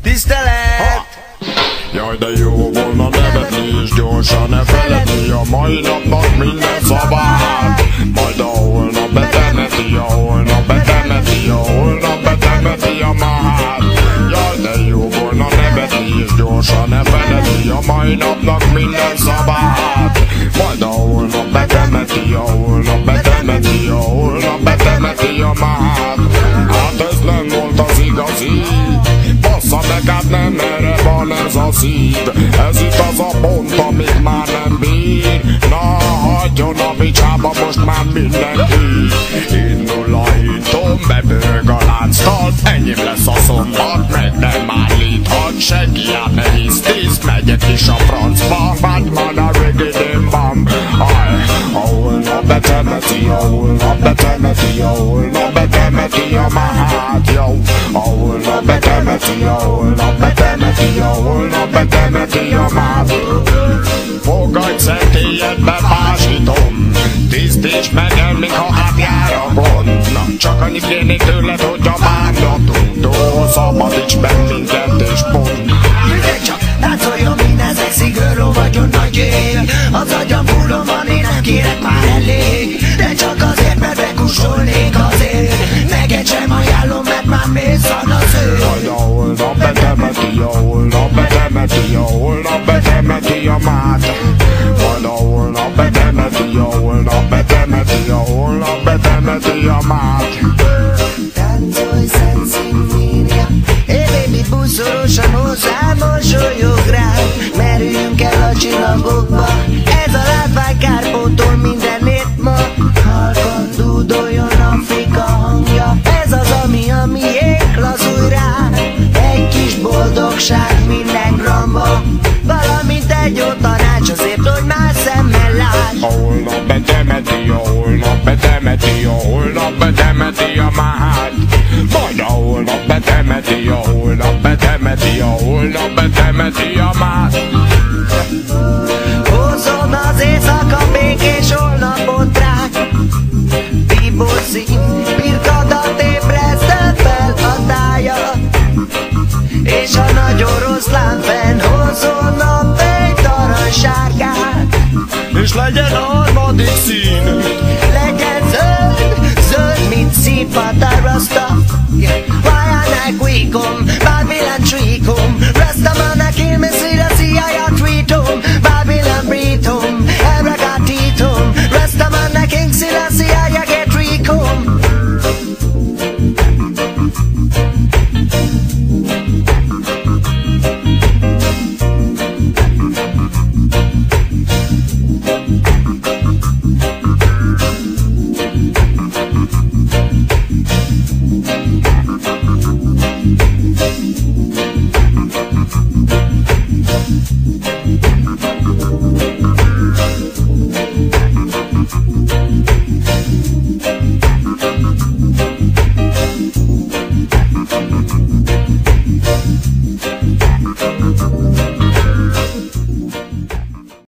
Tisztelet! Jaj, de jó volna nevetni és gyorsan ne feledni a mai napnak minden szabályát. Majd a holnap betemeti, a holnap betemeti, a holnap betemeti a mahát. Jaj, de jó volna nevetni és gyorsan ne feledni a mai napnak minden szabályát. Majd a holnap betemeti, a holnap betemeti, a holnap betemeti a mahát. Hát ez nem volt az igazi, bassza meg, hát nem erre van ez a szív. Ez itt az a pont, amit már nem bír. Na, hagyjon a bicsába most már mindenki. Indul a hintom, bebőg a lánctal. Enyém lesz a szombat, meg nem állíthat senki. Hát ne hisztiszt, megyek is a francba. Vágyman a reggae-bam. Holnap betemeti, holnap betemeti, holnap betemeti a mahát, jó. Holnap betemeti, holnap betemeti, holnap betemeti a mahát. Fogadj szentélyed, bepásítom, tisztíts meg el, még ha átjár a gond. Na, csak annyit kérnék tőled, hogy a bántatunktól szabadíts meg mindent és pont. Figyelj csak, táncoljon minden szexi girl, vagyon nagy él. Az agyam fullon van, én nem kérek már elég. De csak azért, mert bekussolnék azért. Neked sem ajánlom, mert már mész van az ő. Majd a holnap betemeti, a holnap betemeti, a holnap betemeti a mát. Majd a holnap betemeti, a holnap betemeti, a holnap betemeti a mát. Táncolj, Szent-Szimménia. Hey baby, buszorosan hozzám, mosolyog rám. Merüljünk el a csillagokba. Ez a látvány kárpótol mindenét ma. Halkan dúdoljon Afrika hangja. Ez az, ami a miénk, lazulj rá. Egy kis boldogság minden gramba. Valamint egy jó tanács azért, hogy más szemmel lásd. A holnap betemeti, a holnap betemeti, a holnap betemeti a mahát. Majd a holnap betemeti, a holnap betemeti, a holnap betemeti a mahát. Hozzon az éjszaka békés holnapot ránk. Bíbor szín, birkadat ébresztett fel a tája. És a nagy oroszlán fenn hozzon a fényt aranysárgát. És legyen harmadik szín, Legyen zöld, zöld, mint szívhat a rasta. Vajának weekom, Babylon treekom. Rastaman kill me, sweet as I treat home. Babylon breathe home, abracatitum. Rastaman king, Selassie, I get recom.